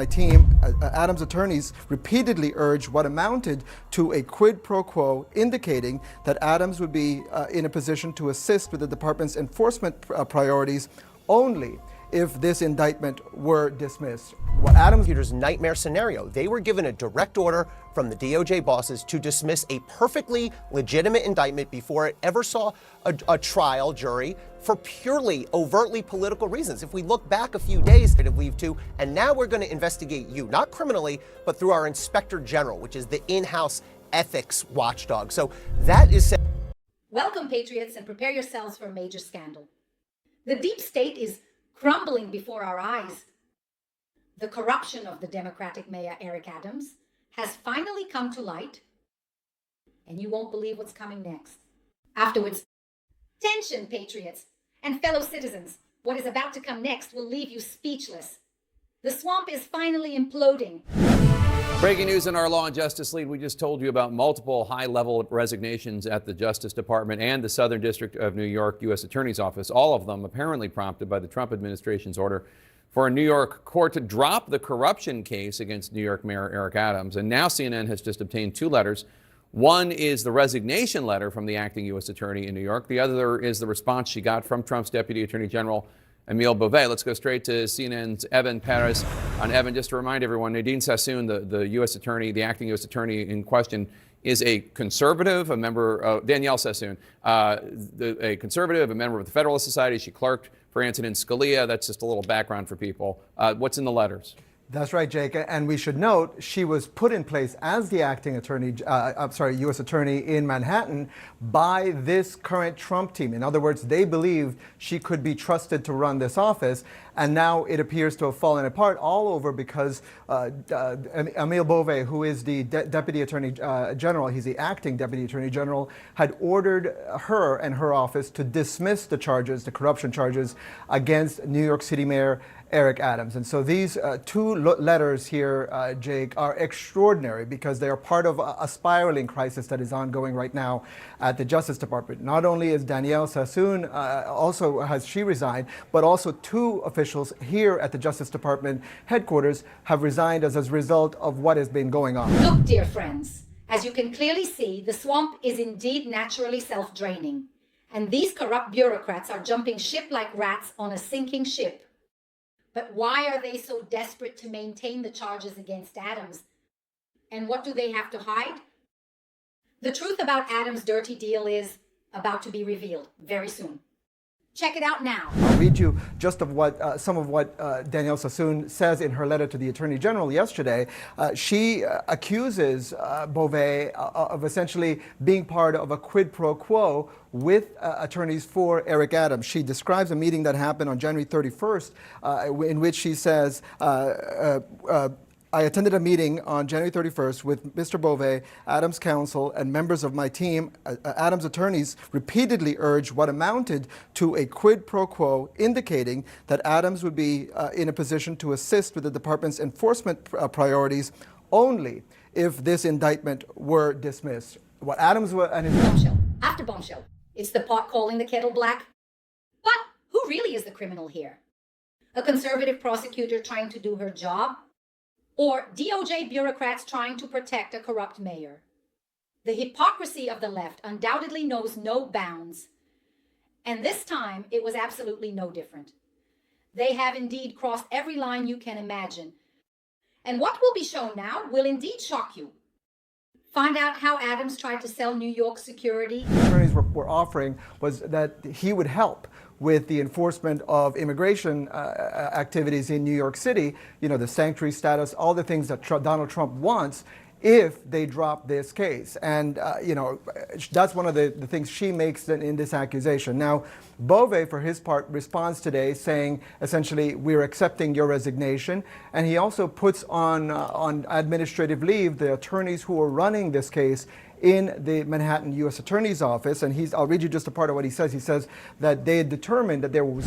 My team, Adams' attorneys, repeatedly urged what amounted to a quid pro quo, indicating that Adams would be in a position to assist with the department's enforcement priorities only if this indictment were dismissed. What Adams' prosecutor's nightmare scenario. They were given a direct order from the DOJ bosses to dismiss a perfectly legitimate indictment before it ever saw a trial jury for purely overtly political reasons. If we look back a few days, they'd leave to, and now we're going to investigate you, not criminally, but through our Inspector General, which is the in-house ethics watchdog. So that is... Welcome, patriots, and prepare yourselves for a major scandal. The deep state is crumbling before our eyes. The corruption of the Democratic Mayor Eric Adams has finally come to light, and you won't believe what's coming next. Afterwards, tension, patriots and fellow citizens. What is about to come next will leave you speechless. The swamp is finally imploding. Breaking news in our Law and Justice lead. We just told you about multiple high-level resignations at the Justice Department and the Southern District of New York U.S. Attorney's Office, all of them apparently prompted by the Trump administration's order for a New York court to drop the corruption case against New York Mayor Eric Adams. And now CNN has just obtained two letters. One is the resignation letter from the acting U.S. attorney in New York. The other is the response she got from Trump's Deputy Attorney General, Emile Beauvais. Let's go straight to CNN's Evan Perez. On Evan, just to remind everyone, Nadine Sassoon, the U.S. attorney, the acting U.S. attorney in question, is a conservative, a member of Danielle Sassoon, a conservative, a member of the Federalist Society. She clerked for Antonin Scalia. That's just a little background for people. What's in the letters? That's right, Jake. And we should note she was put in place as the acting attorney, U.S. attorney in Manhattan by this current Trump team. In other words, they believed she could be trusted to run this office. And now it appears to have fallen apart all over because Emile Beauvais, who is the Deputy Attorney General, he's the acting Deputy Attorney General, had ordered her and her office to dismiss the charges, the corruption charges, against New York City Mayor Eric Adams. And so these two letters here, Jake, are extraordinary because they are part of a spiraling crisis that is ongoing right now at the Justice Department. Not only is Danielle Sassoon, also has she resigned, but also two officials here at the Justice Department headquarters have resigned as a result of what has been going on. Look, dear friends, as you can clearly see, the swamp is indeed naturally self-draining. And these corrupt bureaucrats are jumping ship like rats on a sinking ship. But why are they so desperate to maintain the charges against Adams? And what do they have to hide? The truth about Adams' dirty deal is about to be revealed very soon. Check it out now. I'll read you just of what some of what Danielle Sassoon says in her letter to the Attorney General yesterday. She accuses Beauvais of essentially being part of a quid pro quo with attorneys for Eric Adams. She describes a meeting that happened on January 31st in which she says, I attended a meeting on January 31st with Mr. Beauvais, Adams' counsel, and members of my team. Adams' attorneys repeatedly urged what amounted to a quid pro quo, indicating that Adams would be in a position to assist with the department's enforcement priorities only if this indictment were dismissed. What Adams and his... Bombshell after bombshell. It's the pot calling the kettle black. But who really is the criminal here? A conservative prosecutor trying to do her job? Or DOJ bureaucrats trying to protect a corrupt mayor? The hypocrisy of the left undoubtedly knows no bounds. And this time, it was absolutely no different. They have indeed crossed every line you can imagine. And what will be shown now will indeed shock you. Find out how Adams tried to sell New York security. The attorneys were offering was that he would help with the enforcement of immigration activities in New York City, you know, the sanctuary status, all the things that Donald Trump wants, if they drop this case. And, you know, that's one of the things she makes in this accusation. Now, Beauvais, for his part, responds today saying, essentially, we're accepting your resignation. And he also puts on administrative leave the attorneys who are running this case in the Manhattan U.S. Attorney's Office. And I'll read you just a part of what he says. He says that they had determined that there was...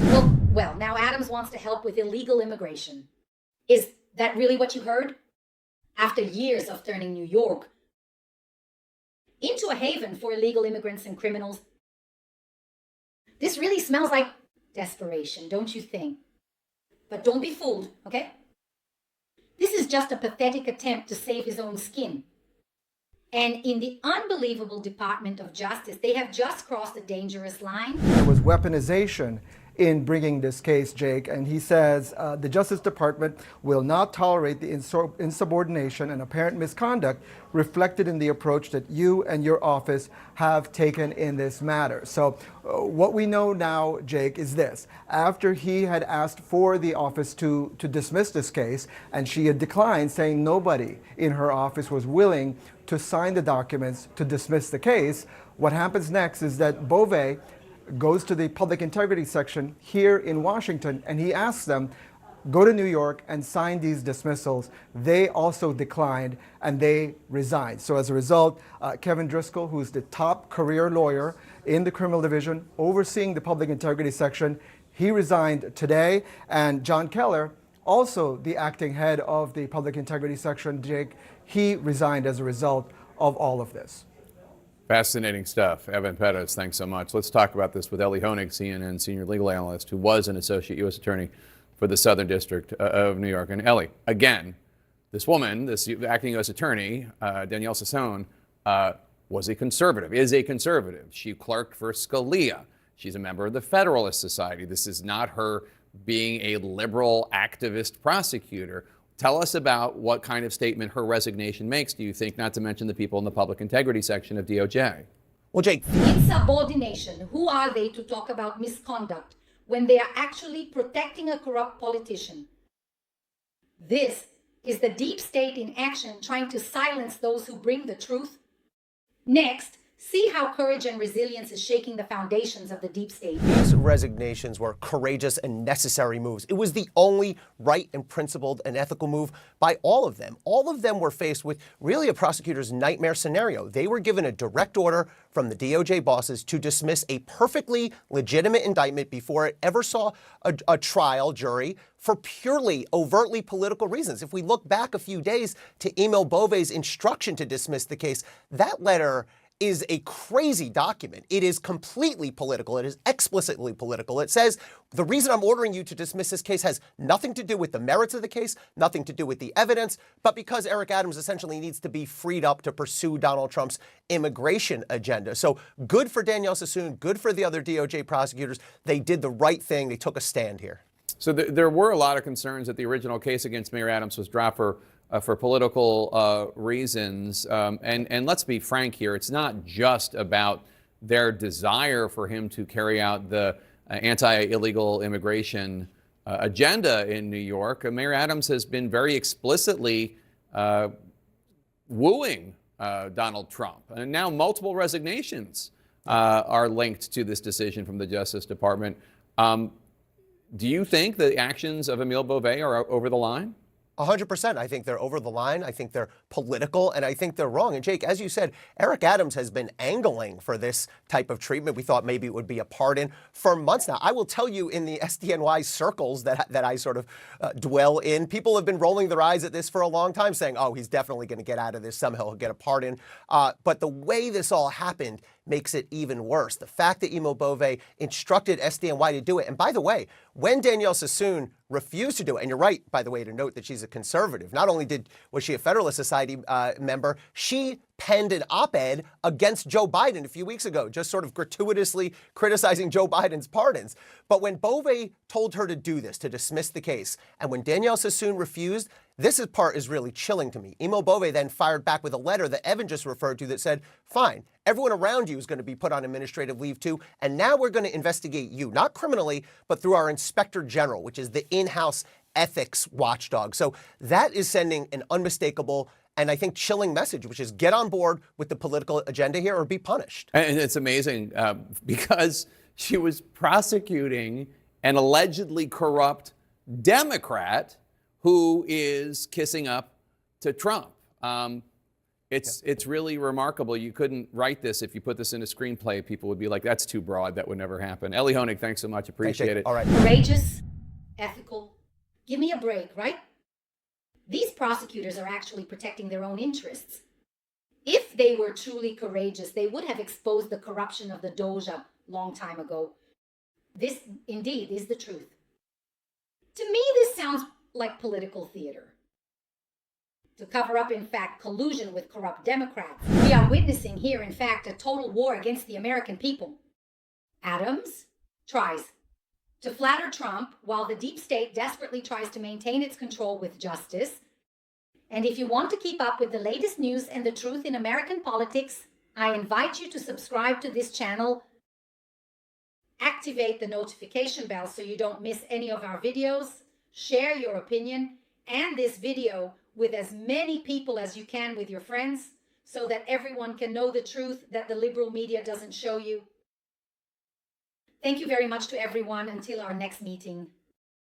Well, now Adams wants to help with illegal immigration. Is that really what you heard? After years of turning New York into a haven for illegal immigrants and criminals, this really smells like desperation, don't you think? But don't be fooled, okay? This just a pathetic attempt to save his own skin. And in the unbelievable Department of Justice, they have just crossed a dangerous line. There was weaponization in bringing this case, Jake, and he says the Justice Department will not tolerate the insubordination and apparent misconduct reflected in the approach that you and your office have taken in this matter. So what we know now, Jake, is this. After he had asked for the office to dismiss this case, and she had declined, saying nobody in her office was willing to sign the documents to dismiss the case, what happens next is that Bove goes to the public integrity section here in Washington, and he asks them, go to New York and sign these dismissals. They also declined, and they resigned. So as a result, Kevin Driscoll, who's the top career lawyer in the criminal division overseeing the public integrity section, he resigned today. And John Keller, also the acting head of the public integrity section, Jake, he resigned as a result of all of this. Fascinating stuff. Evan Pettis, thanks so much. Let's talk about this with Ellie Honig, CNN senior legal analyst, who was an associate U.S. attorney for the Southern District of New York. And Ellie, again, this woman, this acting U.S. attorney, Danielle Sassone, was a conservative, is a conservative. She clerked for Scalia. She's a member of the Federalist Society. This is not her being a liberal activist prosecutor. Tell us about what kind of statement her resignation makes, do you think, not to mention the people in the public integrity section of DOJ? Well, Jake, Insubordination. Who are they to talk about misconduct when they are actually protecting a corrupt politician? This is the deep state in action, trying to silence those who bring the truth. Next, see how courage and resilience is shaking the foundations of the deep state. these resignations were courageous and necessary moves. It was the only right and principled and ethical move by all of them. All of them were faced with really a prosecutor's nightmare scenario. They were given a direct order from the DOJ bosses to dismiss a perfectly legitimate indictment before it ever saw a trial jury for purely overtly political reasons. If we look back a few days to Emil Bove's instruction to dismiss the case, that letter is a crazy document. It is completely political. It is explicitly political. It says, the reason I'm ordering you to dismiss this case has nothing to do with the merits of the case, nothing to do with the evidence, but because Eric Adams essentially needs to be freed up to pursue Donald Trump's immigration agenda. So good for Danielle Sassoon, good for the other DOJ prosecutors. They did the right thing. They took a stand here. So there were a lot of concerns that the original case against Mayor Adams was dropped for political reasons. And let's be frank here, it's not just about their desire for him to carry out the anti-illegal immigration agenda in New York. Mayor Adams has been very explicitly wooing Donald Trump. And now multiple resignations are linked to this decision from the Justice Department. Do you think the actions of Emil Bove are over the line? 100%. I think they're over the line. I think they're political, and I think they're wrong. And Jake, as you said, Eric Adams has been angling for this type of treatment. We thought maybe it would be a pardon for months now. I will tell you, in the SDNY circles that I sort of dwell in, people have been rolling their eyes at this for a long time, saying, oh, he's definitely going to get out of this. Somehow he'll get a pardon. But the way this all happened makes it even worse. The fact that Emil Bove instructed SDNY to do it. And by the way, when Danielle Sassoon refused to do it, and you're right, by the way, to note that she's a conservative. Not only was she a Federalist Society member, she penned an op-ed against Joe Biden a few weeks ago, just sort of gratuitously criticizing Joe Biden's pardons. But when Bove told her to do this, to dismiss the case, and when Danielle Sassoon refused, this part is really chilling to me. Emil Bove then fired back with a letter that Evan just referred to that said, fine, everyone around you is going to be put on administrative leave too, and now we're going to investigate you, not criminally, but through our Inspector General, which is the in-house ethics watchdog. So that is sending an unmistakable and I think chilling message, which is get on board with the political agenda here or be punished. And it's amazing because she was prosecuting an allegedly corrupt Democrat who is kissing up to Trump. It's really remarkable. You couldn't write this if you put this in a screenplay. People would be like, that's too broad. That would never happen. Ellie Honig, thanks so much. Appreciate it. All right. Courageous, ethical. Give me a break, right? These prosecutors are actually protecting their own interests. If they were truly courageous, they would have exposed the corruption of the Doja long time ago. This, indeed, is the truth. To me, this sounds like political theater. to cover up, in fact, collusion with corrupt Democrats. We are witnessing here, in fact, a total war against the American people. Adams tries to flatter Trump while the deep state desperately tries to maintain its control with justice. And if you want to keep up with the latest news and the truth in American politics, I invite you to subscribe to this channel, activate the notification bell so you don't miss any of our videos, share your opinion and this video with as many people as you can with your friends so that everyone can know the truth that the liberal media doesn't show you. Thank you very much to everyone. Until our next meeting.